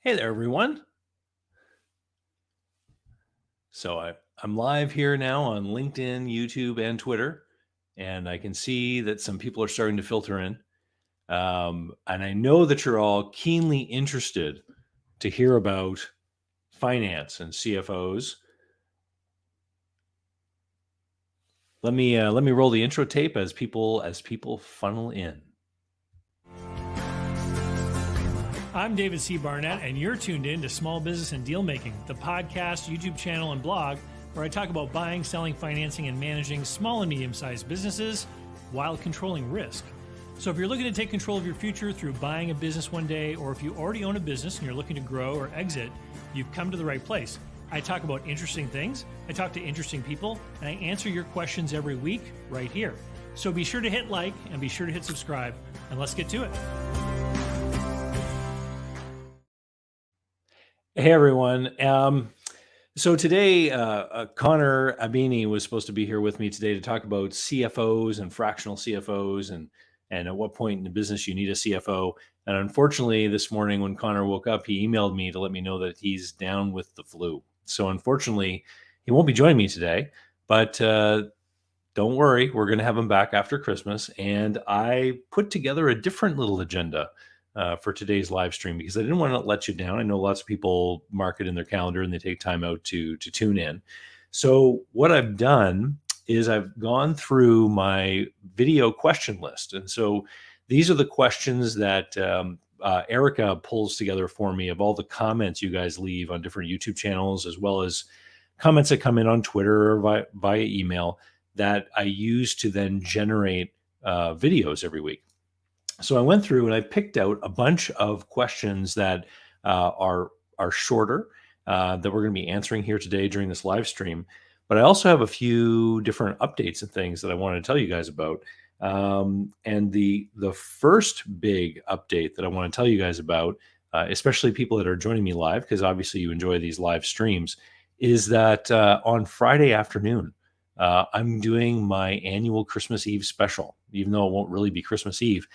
Hey there, everyone. So I'm live here now on LinkedIn, YouTube, and Twitter, and I can see that some people are starting to filter in. And I know that you're all keenly interested to hear about finance and CFOs. Let me roll the intro tape as people funnel in. I'm David C. Barnett, and you're tuned in to Small Business and Deal Making, the podcast, YouTube channel, and blog where I talk about buying, selling, financing, and managing small and medium-sized businesses while controlling risk. So if you're looking to take control of your future through buying a business one day, or if you already own a business and you're looking to grow or exit, you've come to the right place. I talk about interesting things, I talk to interesting people, and I answer your questions every week right here. So be sure to hit like and be sure to hit subscribe, and let's get to it. Hey, everyone. So today, Connor Abini was supposed to be here with me today to talk about CFOs and fractional CFOs and at what point in the business you need a CFO. And unfortunately, this morning when Connor woke up, he emailed me to let me know that he's down with the flu. So unfortunately, he won't be joining me today. But don't worry, we're going to have him back after Christmas. And I put together a different little agenda for today's live stream because I didn't want to let you down. I know lots of people mark it in their calendar and they take time out to tune in. So what I've done is I've gone through my video question list. And so these are the questions that Erica pulls together for me of all the comments you guys leave on different YouTube channels, as well as comments that come in on Twitter or via email that I use to then generate videos every week. So I went through and I picked out a bunch of questions that are shorter that we're going to be answering here today during this live stream. But I also have a few different updates and things that I want to tell you guys about. And the first big update that I want to tell you guys about, especially people that are joining me live, because obviously you enjoy these live streams, is that on Friday afternoon, I'm doing my annual Christmas Eve special, even though it won't really be Christmas Eve.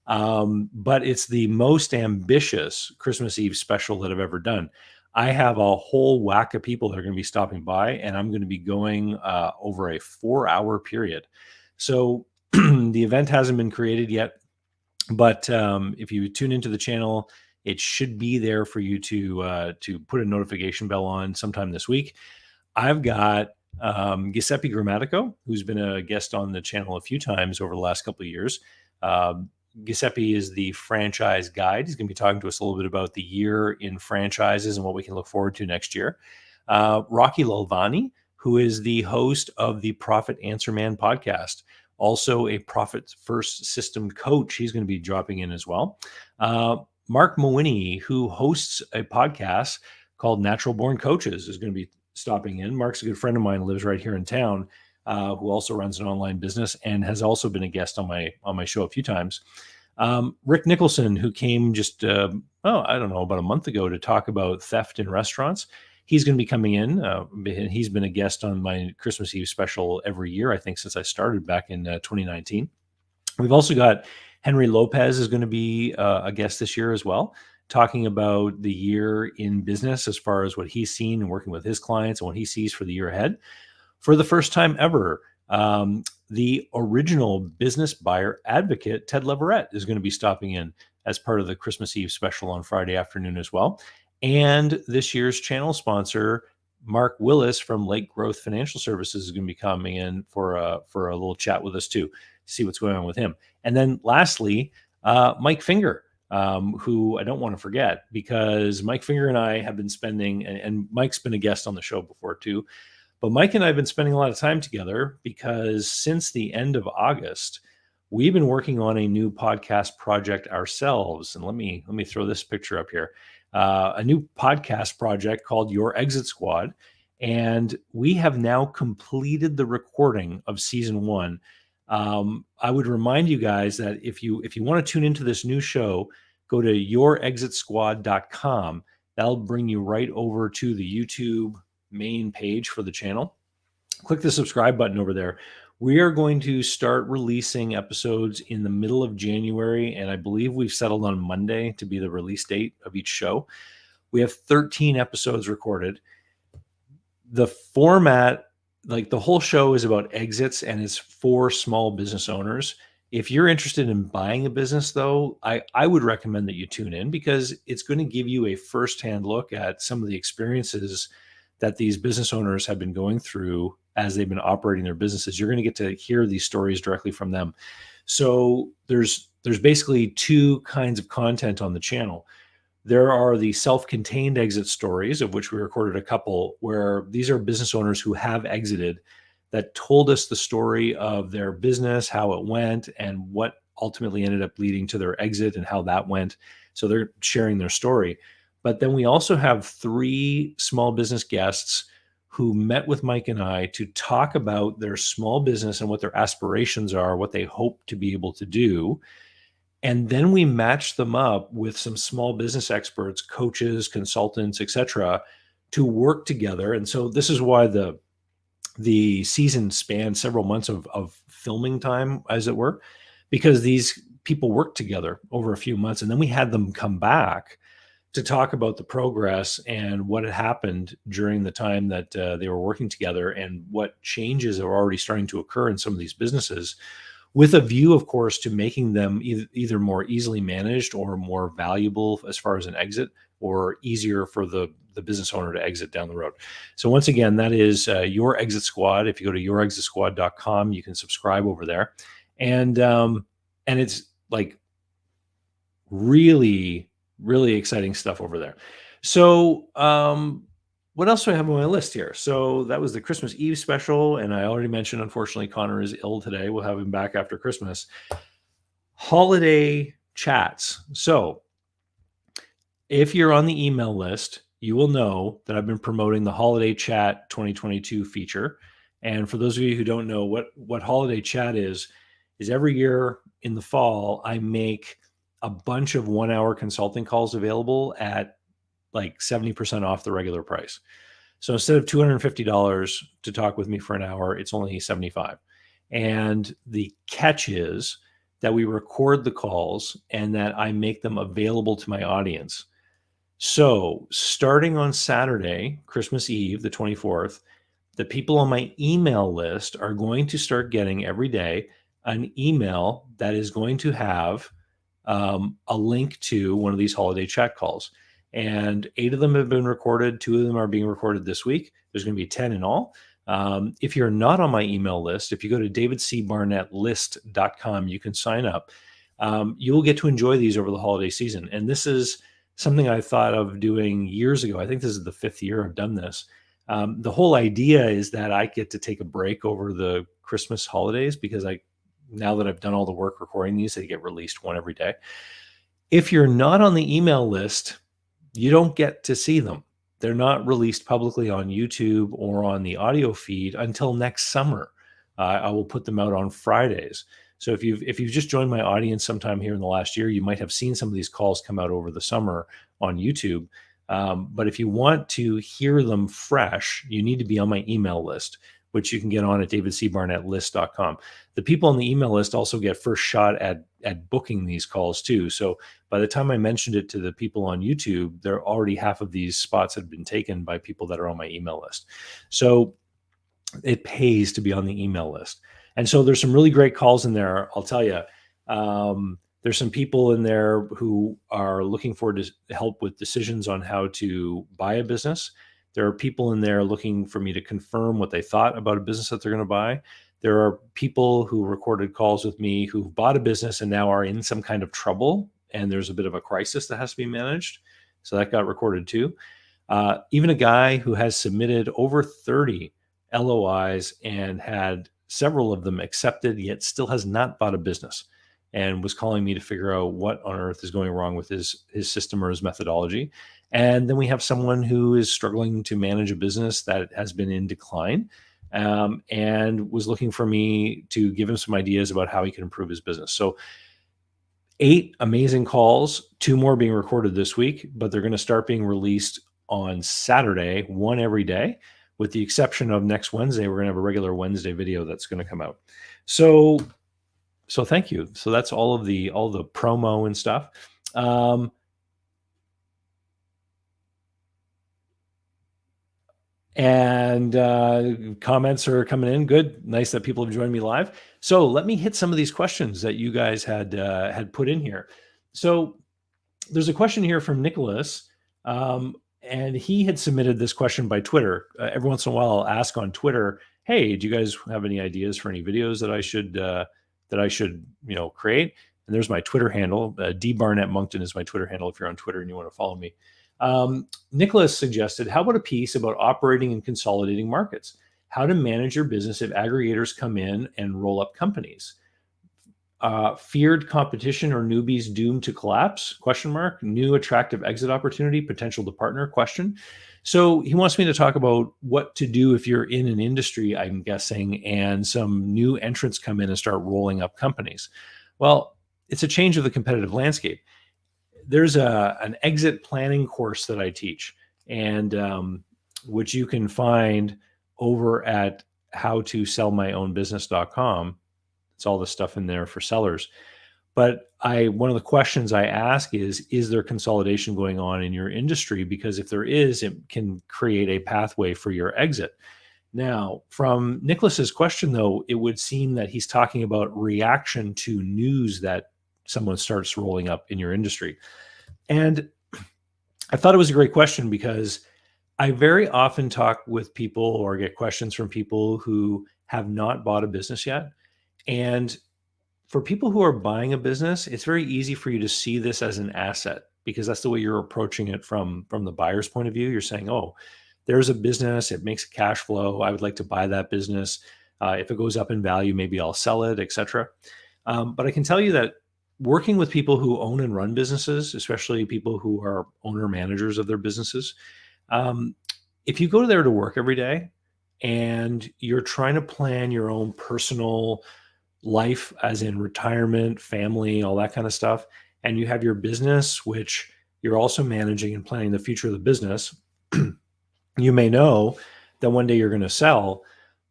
But it's the most ambitious Christmas Eve special that I've ever done. I have a whole whack of people that are going to be stopping by, and I'm going to be going over a 4-hour period. So the event hasn't been created yet, but if you tune into the channel, it should be there for you to put a notification bell on sometime this week. I've got Giuseppe Grammatico, who's been a guest on the channel a few times over the last couple of years. Giuseppe is the franchise guide. He's going to be talking to us a little bit about the year in franchises and what we can look forward to next year. Rocky Lalvani, who is the host of the Profit Answer Man podcast, also a Profit First System coach. He's going to be dropping in as well. Mark Mawhinney, who hosts a podcast called Natural Born Coaches, is going to be stopping in. Mark's a good friend of mine, lives right here in town, who also runs an online business and has also been a guest on my show a few times. Rick Nicholson, who came just about a month ago to talk about theft in restaurants. He's going to be coming in. He's been a guest on my Christmas Eve special every year, I think, since I started back in 2019. We've also got Henry Lopez is going to be a guest this year as well, talking about the year in business as far as what he's seen and working with his clients and what he sees for the year ahead. For the first time ever, the original business buyer advocate, Ted Leverett, is going to be stopping in as part of the Christmas Eve special on Friday afternoon as well. And this year's channel sponsor, Mark Willis from Lake Growth Financial Services, is going to be coming in for a little chat with us too, to see what's going on with him. And then lastly, Mike Finger, who I don't want to forget, because Mike Finger and I have been spending, and Mike's been a guest on the show before too, but Mike and I have been spending a lot of time together because since the end of August, we've been working on a new podcast project ourselves. And let me throw this picture up here. A new podcast project called Your Exit Squad. And we have now completed the recording of season 1. I would remind you guys that if you want to tune into this new show, go to yourexitsquad.com. That'll bring you right over to the YouTube main page for the channel. Click the subscribe button over there. We are going to start releasing episodes in the middle of January, and I believe we've settled on Monday to be the release date of each show. We have 13 episodes recorded. The format, like the whole show, is about exits and it's for small business owners. If you're interested in buying a business, though, I would recommend that you tune in, because it's going to give you a firsthand look at some of the experiences that these business owners have been going through as they've been operating their businesses. You're going to get to hear these stories directly from them. So there's basically two kinds of content on the channel. There are the self-contained exit stories, of which we recorded a couple, where these are business owners who have exited that told us the story of their business, how it went, and what ultimately ended up leading to their exit and how that went. So they're sharing their story. But then we also have 3 small business guests who met with Mike and I to talk about their small business and what their aspirations are, what they hope to be able to do. And then we match them up with some small business experts, coaches, consultants, etc., to work together. And so this is why the season spanned several months of filming time, as it were, because these people worked together over a few months. And then we had them come back to talk about the progress and what had happened during the time that they were working together, and what changes are already starting to occur in some of these businesses, with a view, of course, to making them either more easily managed or more valuable as far as an exit, or easier for the business owner to exit down the road. So once again, that is Your Exit Squad. If you go to yourexitsquad.com, you can subscribe over there. And it's like really, really exciting stuff over there. So what else do I have on my list here? So that was the Christmas Eve special. And I already mentioned, unfortunately, Connor is ill today. We'll have him back after Christmas. Holiday chats. So if you're on the email list, you will know that I've been promoting the Holiday Chat 2022 feature. And for those of you who don't know what Holiday Chat is every year in the fall, I make a bunch of 1-hour consulting calls available at like 70% off the regular price. So instead of $250 to talk with me for an hour, it's only $75. And the catch is that we record the calls and that I make them available to my audience. So starting on Saturday, Christmas Eve, the 24th, the people on my email list are going to start getting every day an email that is going to have a link to one of these holiday chat calls. And 8 of them have been recorded. 2 of them are being recorded this week. There's going to be 10 in all. If you're not on my email list, if you go to davidcbarnettlist.com, you can sign up. You will get to enjoy these over the holiday season. And this is something I thought of doing years ago. I think this is the 5th year I've done this. The whole idea is that I get to take a break over the Christmas holidays, because now that I've done all the work recording these, they get released one every day. If you're not on the email list, you don't get to see them. They're not released publicly on YouTube or on the audio feed until next summer. I will put them out on Fridays. So if you've just joined my audience sometime here in the last year, you might have seen some of these calls come out over the summer on YouTube. But if you want to hear them fresh, you need to be on my email list, which you can get on at davidcbarnettlist.com. The people on the email list also get first shot at booking these calls too. So by the time I mentioned it to the people on YouTube, there already half of these spots had been taken by people that are on my email list. So it pays to be on the email list. And so there's some really great calls in there. I'll tell you, there's some people in there who are looking for help with decisions on how to buy a business. There are people in there looking for me to confirm what they thought about a business that they're going to buy. There are people who recorded calls with me who've bought a business and now are in some kind of trouble, and there's a bit of a crisis that has to be managed. So that got recorded too. Even a guy who has submitted over 30 LOIs and had several of them accepted, yet still has not bought a business, and was calling me to figure out what on earth is going wrong with his system or his methodology. And then we have someone who is struggling to manage a business that has been in decline, and was looking for me to give him some ideas about how he can improve his business. So 8 amazing calls, 2 more being recorded this week, but they're going to start being released on Saturday, 1 every day, with the exception of next Wednesday. We're going to have a regular Wednesday video that's going to come out. So thank you. So that's all the promo and stuff. And comments are coming in. Good. Nice that people have joined me live. So let me hit some of these questions that you guys had put in here. So there's a question here from Nicholas, and he had submitted this question by Twitter. Every once in a while, I'll ask on Twitter, "Hey, do you guys have any ideas for any videos that I should create?" And there's my Twitter handle. D Barnett Moncton is my Twitter handle if you're on Twitter and you want to follow me. Nicholas suggested, "How about a piece about operating and consolidating markets? How to manage your business if aggregators come in and roll up companies." Feared competition or newbies doomed to collapse? Question mark. New attractive exit opportunity, potential to partner? Question. So he wants me to talk about what to do if you're in an industry, I'm guessing, and some new entrants come in and start rolling up companies. Well, it's a change of the competitive landscape. There's an exit planning course that I teach, and which you can find over at howtosellmyownbusiness.com. It's all the stuff in there for sellers. But one of the questions I ask is there consolidation going on in your industry? Because if there is, it can create a pathway for your exit. Now, from Nicholas's question, though, it would seem that he's talking about reaction to news that someone starts rolling up in your industry. And I thought it was a great question because I very often talk with people or get questions from people who have not bought a business yet. And for people who are buying a business, it's very easy for you to see this as an asset because that's the way you're approaching it from the buyer's point of view. You're saying, "Oh, there's a business, it makes a cash flow. I would like to buy that business. If it goes up in value, maybe I'll sell it, etc." But I can tell you that working with people who own and run businesses, especially people who are owner managers of their businesses, um, if you go there to work every day and you're trying to plan your own personal life, as in retirement, family, all that kind of stuff, and you have your business, which you're also managing and planning the future of the business, you may know that one day you're going to sell.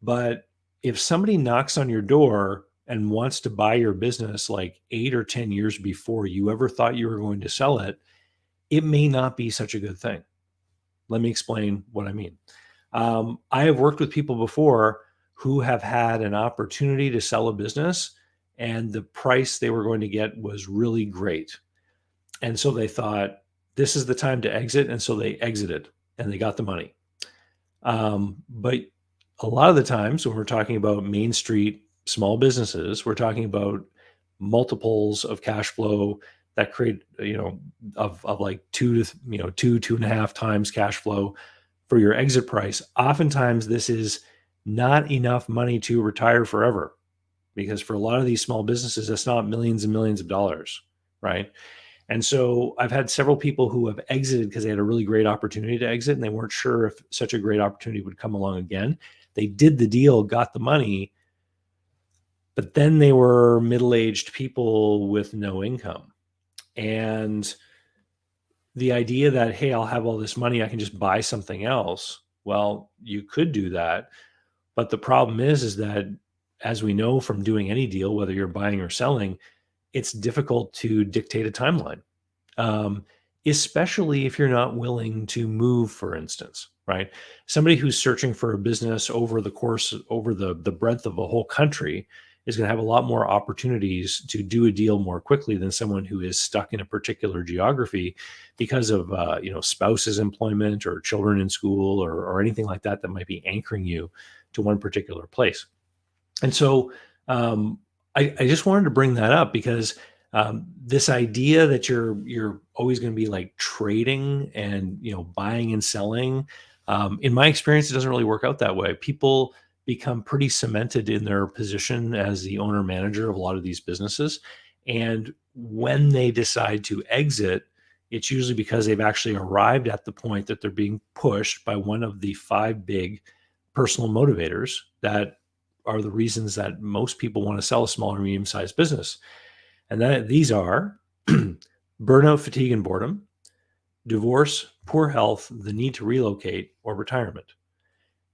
But if somebody knocks on your door and wants to buy your business like 8 or 10 years before you ever thought you were going to sell it, it may not be such a good thing. Let me explain what I mean. I have worked with people before who have had an opportunity to sell a business, and the price they were going to get was really great. And so they thought, this is the time to exit. And so they exited and they got the money. But a lot of the times when we're talking about Main Street small businesses, we're talking about multiples of cash flow that create, of like two and a half times cash flow for your exit price. Oftentimes this is not enough money to retire forever, because for a lot of these small businesses, that's not millions and millions of dollars, right? And so I've had several people who have exited because they had a really great opportunity to exit and they weren't sure if such a great opportunity would come along again. They did the deal, got the money, but then they were middle-aged people with no income. And the idea that, hey, I'll have all this money, I can just buy something else. Well, you could do that. But the problem is that, as we know from doing any deal, whether you're buying or selling, it's difficult to dictate a timeline, especially if you're not willing to move, for instance, right? Somebody who's searching for a business over the breadth of a whole country is going to have a lot more opportunities to do a deal more quickly than someone who is stuck in a particular geography because of spouse's employment or children in school or anything like that that might be anchoring you to one particular place. And so I just wanted to bring that up because this idea that you're always going to be like trading and buying and selling, in my experience, it doesn't really work out that way. People become pretty cemented in their position as the owner manager of a lot of these businesses, and when they decide to exit, it's usually because they've actually arrived at the point that they're being pushed by one of the 5 big personal motivators that are the reasons that most people want to sell a small or medium-sized business. And that these are burnout, fatigue, and boredom, divorce, poor health, the need to relocate, or retirement.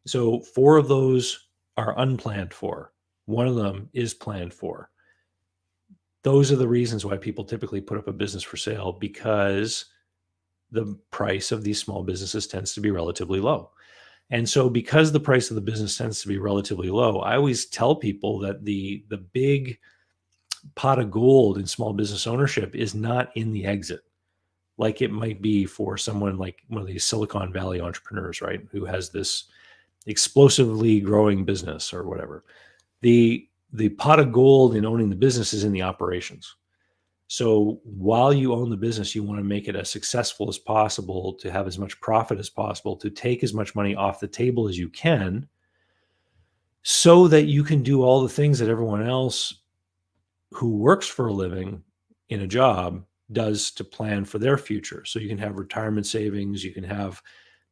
So 4 of those are unplanned for. 1 of them is planned for. Those are the reasons why people typically put up a business for sale, because the price of these small businesses tends to be relatively low. And so because the price of the business tends to be relatively low, I always tell people that the big pot of gold in small business ownership is not in the exit, like it might be for someone like one of these Silicon Valley entrepreneurs, right? Who has this explosively growing business or whatever. The pot of gold in owning the business is in the operations. So while you own the business, you want to make it as successful as possible, to have as much profit as possible, to take as much money off the table as you can, so that you can do all the things that everyone else who works for a living in a job does to plan for their future. So you can have retirement savings, you can have,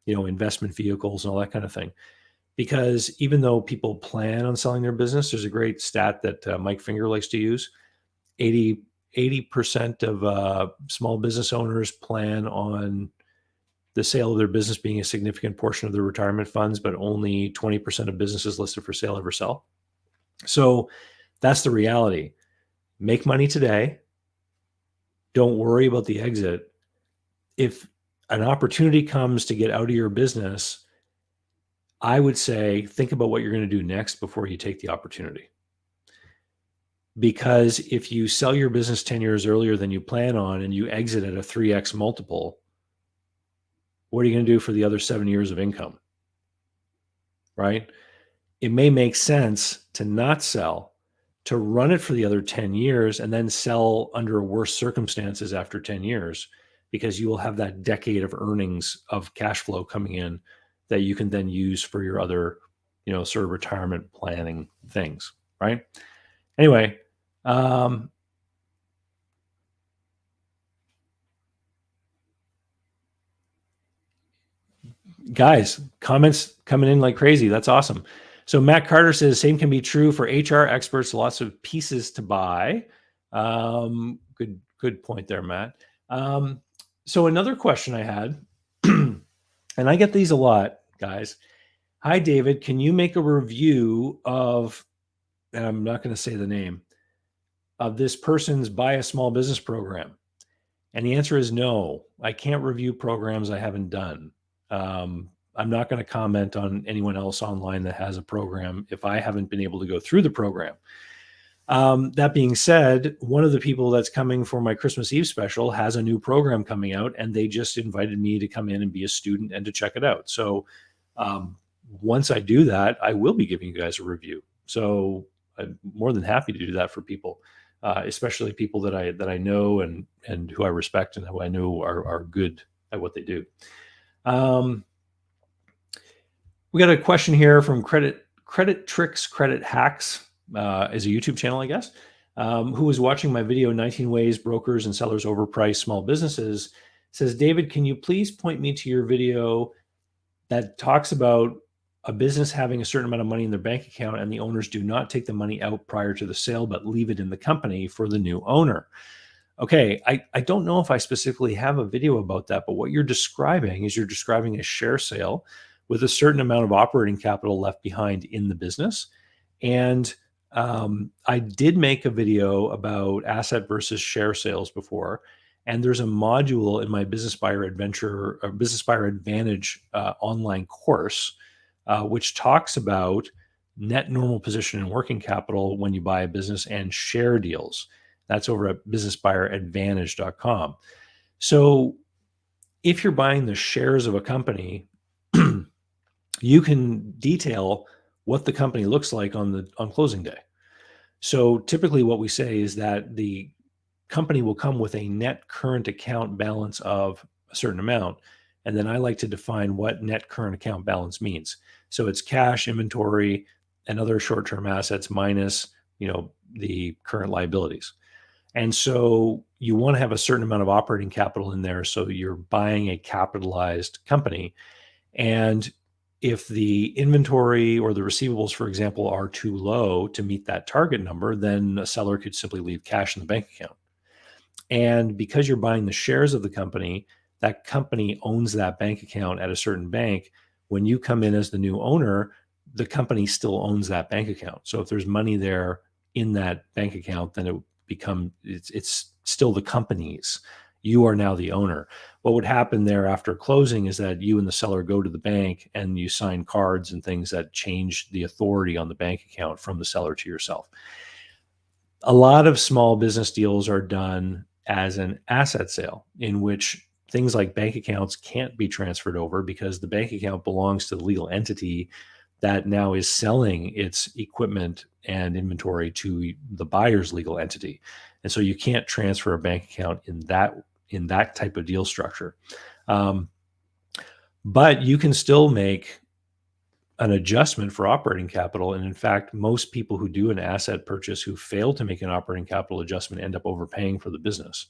investment vehicles and all that kind of thing. Because even though people plan on selling their business, there's a great stat that Mike Finger likes to use. 80% of small business owners plan on the sale of their business being a significant portion of their retirement funds, but only 20% of businesses listed for sale ever sell. So that's the reality. Make money today. Don't worry about the exit. If an opportunity comes to get out of your business, I would say think about what you're going to do next before you take the opportunity. Because if you sell your business 10 years earlier than you plan on and you exit at a 3x multiple, what are you going to do for the other 7 years of income? Right? It may make sense to not sell, to run it for the other 10 years and then sell under worse circumstances after 10 years, because you will have that decade of earnings of cash flow coming in that you can then use for your other, sort of retirement planning things, right? Anyway, guys, comments coming in like crazy. That's awesome. So Matt Carter says, same can be true for HR experts, lots of pieces to buy. Good point there, Matt. So another question I had, and I get these a lot, guys. Hi, David, can you make a review of, and I'm not going to say the name, of this person's buy a small business program? And the answer is no. I can't review programs I haven't done. I'm not going to comment on anyone else online that has a program if I haven't been able to go through the program. That being said, one of the people that's coming for my Christmas Eve special has a new program coming out, and they just invited me to come in and be a student and to check it out. So once I do that, I will be giving you guys a review. So I'm more than happy to do that for people, especially people that I know and who I respect and who I know are good at what they do. We got a question here from Credit Tricks, Credit Hacks, is a YouTube channel, I guess, who was watching my video, 19 Ways Brokers and Sellers Overprice Small Businesses. Says, David, can you please point me to your video that talks about a business having a certain amount of money in their bank account and the owners do not take the money out prior to the sale, but leave it in the company for the new owner? Okay, I don't know if I specifically have a video about that, but what you're describing is a share sale with a certain amount of operating capital left behind in the business. And I did make a video about asset versus share sales before. And there's a module in my Business Buyer Advantage online course, which talks about net normal position and working capital when you buy a business and share deals. That's over at businessbuyeradvantage.com. So if you're buying the shares of a company, you can detail what the company looks like on closing day. So typically what we say is that the company will come with a net current account balance of a certain amount. And then I like to define what net current account balance means. So it's cash, inventory, and other short-term assets minus, the current liabilities. And so you want to have a certain amount of operating capital in there. So you're buying a capitalized company. And if the inventory or the receivables, for example, are too low to meet that target number, then a seller could simply leave cash in the bank account. And because you're buying the shares of the company, that company owns that bank account at a certain bank. When you come in as the new owner, the company still owns that bank account. So if there's money there in that bank account, then it's still the company's, You are now the owner. What would happen there after closing is that you and the seller go to the bank and you sign cards and things that change the authority on the bank account from the seller to yourself. A lot of small business deals are done as an asset sale, in which things like bank accounts can't be transferred over because the bank account belongs to the legal entity that now is selling its equipment and inventory to the buyer's legal entity. And so you can't transfer a bank account in that type of deal structure. Um, but you can still make an adjustment for operating capital. And in fact, most people who do an asset purchase who fail to make an operating capital adjustment end up overpaying for the business.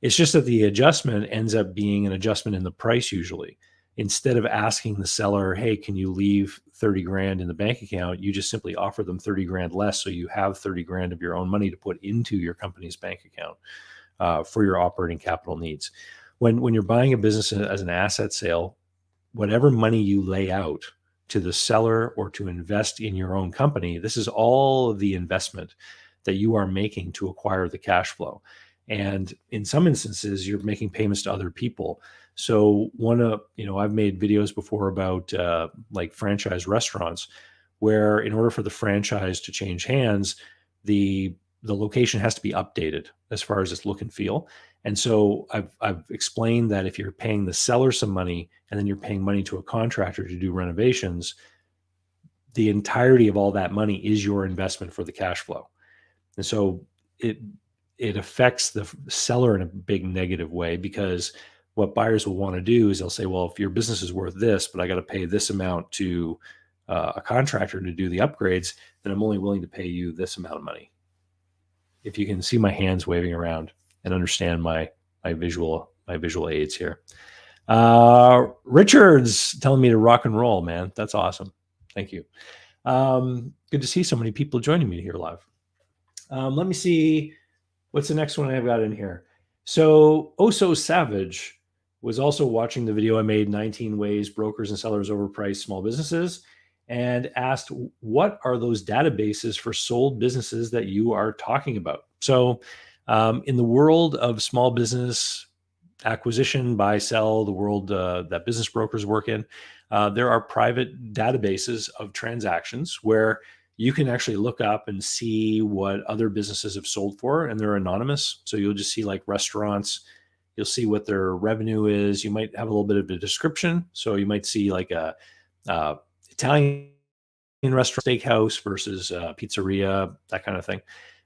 It's just that the adjustment ends up being an adjustment in the price usually. Instead of asking the seller, hey, can you leave 30 grand in the bank account? You just simply offer them 30 grand less. So you have 30 grand of your own money to put into your company's bank account for your operating capital needs. When you're buying a business as an asset sale, whatever money you lay out to the seller or to invest in your own company, this is all of the investment that you are making to acquire the cash flow. And in some instances, you're making payments to other people. So I've made videos before about like franchise restaurants, where in order for the franchise to change hands, the location has to be updated as far as its look and feel. And so I've explained that if you're paying the seller some money and then you're paying money to a contractor to do renovations, the entirety of all that money is your investment for the cash flow. And so it affects the seller in a big negative way, because what buyers will want to do is they'll say, well, if your business is worth this, but I got to pay this amount to a contractor to do the upgrades, then I'm only willing to pay you this amount of money. If you can see my hands waving around and understand my visual aids here. Richard's telling me to rock and roll, man. That's awesome. Thank you. Good to see so many people joining me here live. Let me see. What's the next one I've got in here? So Oso Savage was also watching the video I made, 19 ways brokers and sellers overprice small businesses, and asked, what are those databases for sold businesses that you are talking about? So in the world of small business acquisition, buy, sell, the world that business brokers work in, there are private databases of transactions where you can actually look up and see what other businesses have sold for, and they're anonymous. So you'll just see like restaurants, you'll see what their revenue is. You might have a little bit of a description. So you might see like a Italian restaurant, steakhouse versus pizzeria, that kind of thing.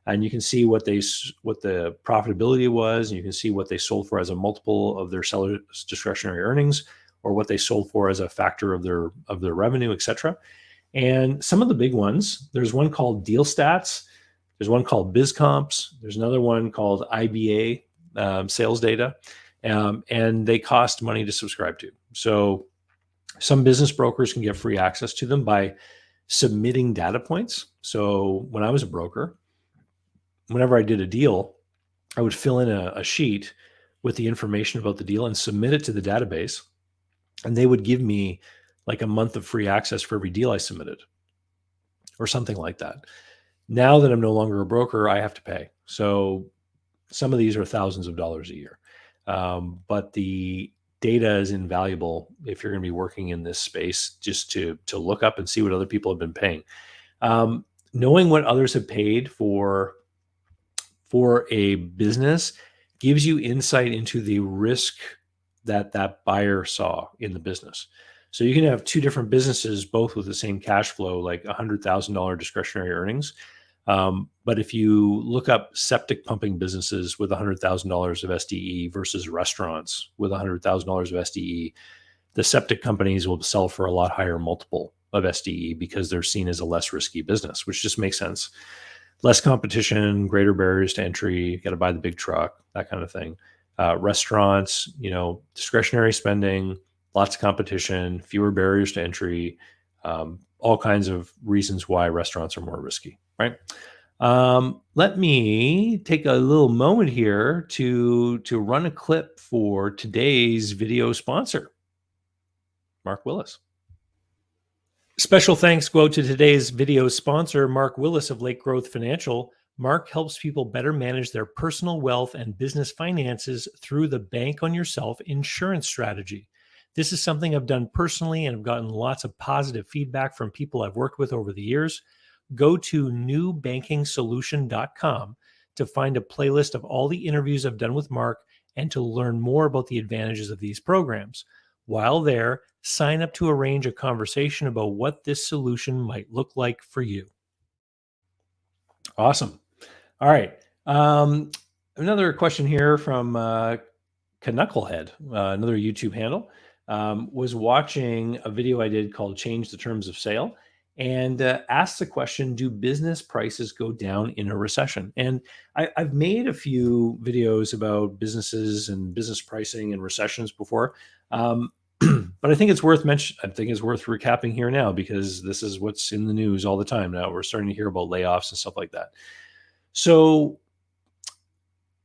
And you can see what the profitability was, and you can see what they sold for as a multiple of their seller's discretionary earnings, or what they sold for as a factor of their revenue, et cetera. And some of the big ones, there's one called Deal Stats, there's one called BizComps, there's another one called IBA, Sales Data, and they cost money to subscribe to. So some business brokers can get free access to them by submitting data points. So when I was a broker, whenever I did a deal, I would fill in a sheet with the information about the deal and submit it to the database. And they would give me like a month of free access for every deal I submitted, or something like that. Now that I'm no longer a broker, I have to pay. So some of these are thousands of dollars a year. But the data is invaluable if you're going to be working in this space, just to look up and see what other people have been paying. Knowing what others have paid for a business gives you insight into the risk that buyer saw in the business. So you can have two different businesses, both with the same cash flow, like $100,000 discretionary earnings. But if you look up septic pumping businesses with $100,000 of SDE versus restaurants with $100,000 of SDE, the septic companies will sell for a lot higher multiple of SDE because they're seen as a less risky business, which just makes sense. Less competition, greater barriers to entry, got to buy the big truck, that kind of thing. Restaurants, discretionary spending, lots of competition, fewer barriers to entry, all kinds of reasons why restaurants are more risky, right? Let me take a little moment here to run a clip for today's video sponsor, Mark Willis. Special thanks go to today's video sponsor, Mark Willis of Lake Growth Financial. Mark helps people better manage their personal wealth and business finances through the Bank on Yourself insurance strategy. This is something I've done personally and I've gotten lots of positive feedback from people I've worked with over the years. Go to newbankingsolution.com to find a playlist of all the interviews I've done with Mark and to learn more about the advantages of these programs. While there, sign up to arrange a conversation about what this solution might look like for you. Awesome. All right. Another question here from Knucklehead, another YouTube handle, was watching a video I did called Change the Terms of Sale and asked the question, do business prices go down in a recession? And I've made a few videos about businesses and business pricing and recessions before. But I think it's worth I think it's worth recapping here now because this is what's in the news all the time now. We're starting to hear about layoffs and stuff like that. So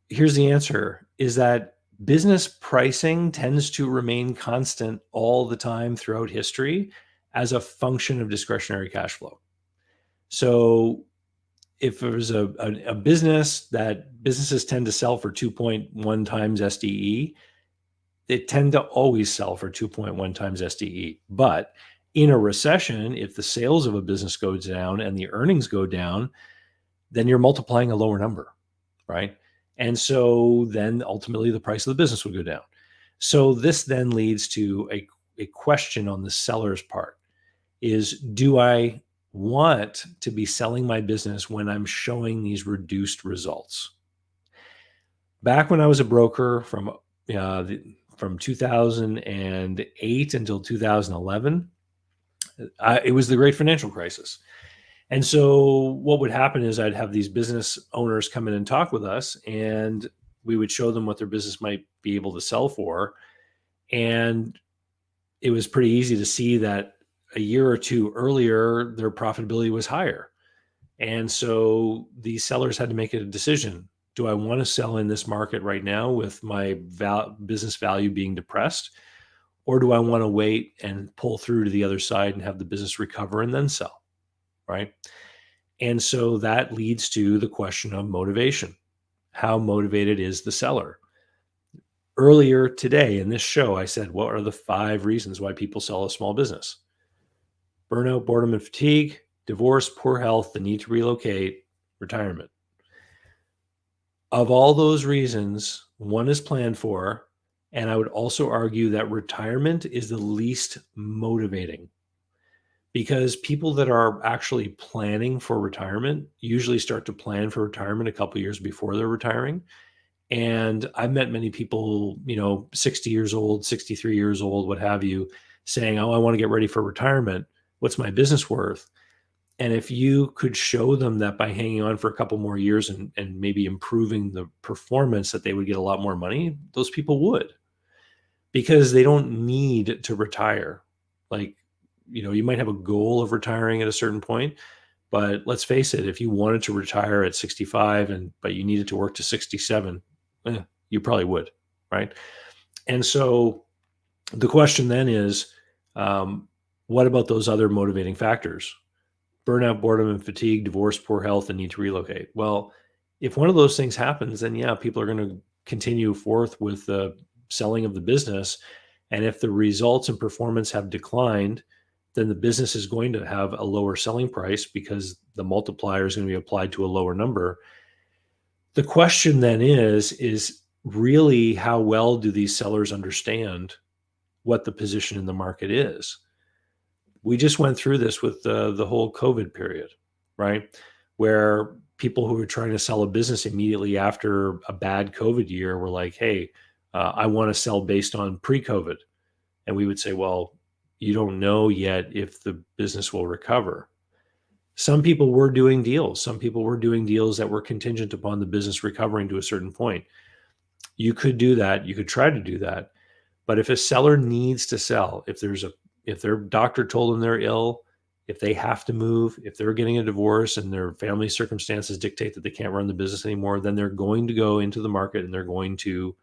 here's the answer, is that business pricing tends to remain constant all the time throughout history as a function of discretionary cash flow. So if there's a business that businesses tend to sell for 2.1 times SDE, they tend to always sell for 2.1 times SDE. But in a recession, if the sales of a business goes down and the earnings go down, then you're multiplying a lower number, right? And so then ultimately the price of the business would go down. So this then leads to a question on the seller's part is, do I want to be selling my business when I'm showing these reduced results? Back when I was a broker from 2008 until 2011, it was the great financial crisis. And so what would happen is I'd have these business owners come in and talk with us, and we would show them what their business might be able to sell for. And it was pretty easy to see that a year or two earlier, their profitability was higher. And so these sellers had to make a decision. Do I want to sell in this market right now with my business value being depressed? Or do I want to wait and pull through to the other side and have the business recover and then sell? Right? And so that leads to the question of motivation. How motivated is the seller? Earlier today in this show, I said, what are the 5 reasons why people sell a small business? Burnout, boredom, and fatigue, divorce, poor health, the need to relocate, retirement. Of all those reasons, one is planned for, and I would also argue that retirement is the least motivating. Because people that are actually planning for retirement usually start to plan for retirement a couple of years before they're retiring. And I've met many people, 60 years old, 63 years old, what have you, saying, oh, I want to get ready for retirement. What's my business worth? And if you could show them that by hanging on for a couple more years and maybe improving the performance, that they would get a lot more money, those people would, because they don't need to retire. Like, you might have a goal of retiring at a certain point, but let's face it, if you wanted to retire at 65 but you needed to work to 67, you probably would, right? And so the question then is, what about those other motivating factors? Burnout, boredom, and fatigue, divorce, poor health, and need to relocate. Well, if one of those things happens, then yeah, people are going to continue forth with the selling of the business. And if the results and performance have declined, then the business is going to have a lower selling price because the multiplier is going to be applied to a lower number. The question then is really how well do these sellers understand what the position in the market is? We just went through this with the whole COVID period, right? Where people who were trying to sell a business immediately after a bad COVID year were like, hey, I want to sell based on pre-COVID. And we would say, well, you don't know yet if the business will recover. Some people were doing deals. Some people were doing deals that were contingent upon the business recovering to a certain point. You could do that. You could try to do that. But if a seller needs to sell, if their doctor told them they're ill, if they have to move, if they're getting a divorce and their family circumstances dictate that they can't run the business anymore, then they're going to go into the market and they're going to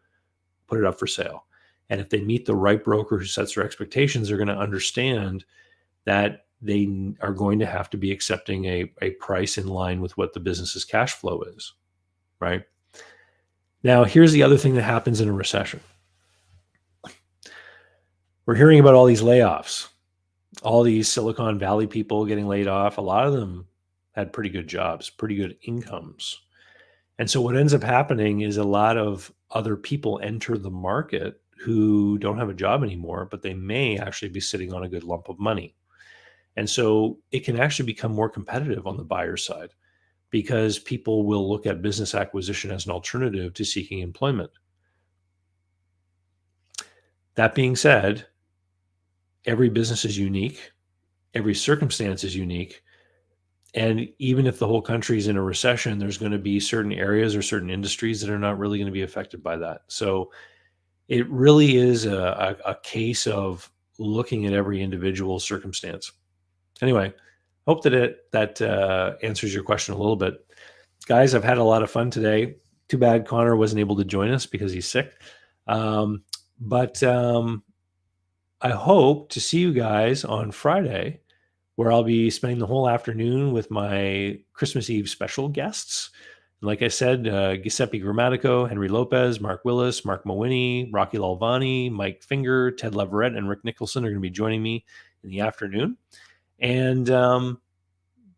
put it up for sale. And if they meet the right broker who sets their expectations, they're going to understand that they are going to have to be accepting a price in line with what the business's cash flow is, right? Now, here's the other thing that happens in a recession. We're hearing about all these layoffs, all these Silicon Valley people getting laid off. A lot of them had pretty good jobs, pretty good incomes. And so what ends up happening is a lot of other people enter the market who don't have a job anymore, but they may actually be sitting on a good lump of money. And so it can actually become more competitive on the buyer side because people will look at business acquisition as an alternative to seeking employment. That being said, every business is unique, every circumstance is unique. And even if the whole country is in a recession, there's going to be certain areas or certain industries that are not really going to be affected by that. So it really is a case of looking at every individual circumstance. Anyway, hope that answers your question a little bit. Guys, I've had a lot of fun today. Too bad Connor wasn't able to join us because he's sick. But I hope to see you guys on Friday, where I'll be spending the whole afternoon with my Christmas Eve special guests. And like I said, Giuseppe Grammatico, Henry Lopez, Mark Willis, Mark Mowini, Rocky Lalvani, Mike Finger, Ted Leverett, and Rick Nicholson are going to be joining me in the afternoon. And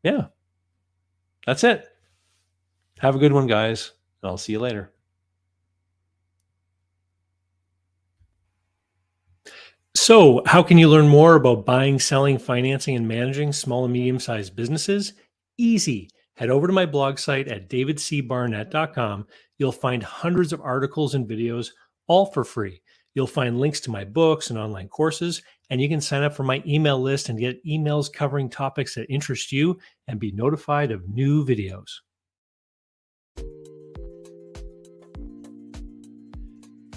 yeah, that's it. Have a good one, guys. And I'll see you later. So, how can you learn more about buying, selling, financing, and managing small and medium-sized businesses? Easy. Head over to my blog site at davidcbarnett.com. You'll find hundreds of articles and videos, all for free. You'll find links to my books and online courses, and you can sign up for my email list and get emails covering topics that interest you and be notified of new videos.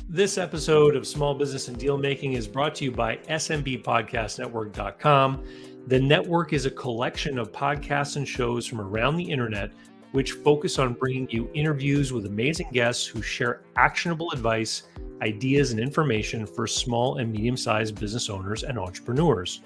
This episode of Small Business and Deal Making is brought to you by SMBpodcastnetwork.com. The network is a collection of podcasts and shows from around the internet, which focus on bringing you interviews with amazing guests who share actionable advice, ideas, and information for small and medium-sized business owners and entrepreneurs.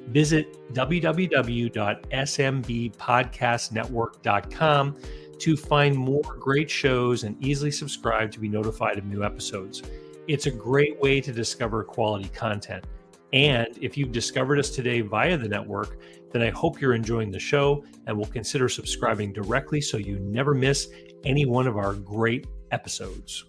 Visit www.smbpodcastnetwork.com to find more great shows and easily subscribe to be notified of new episodes. It's a great way to discover quality content. And if you've discovered us today via the network, then I hope you're enjoying the show and will consider subscribing directly so you never miss any one of our great episodes.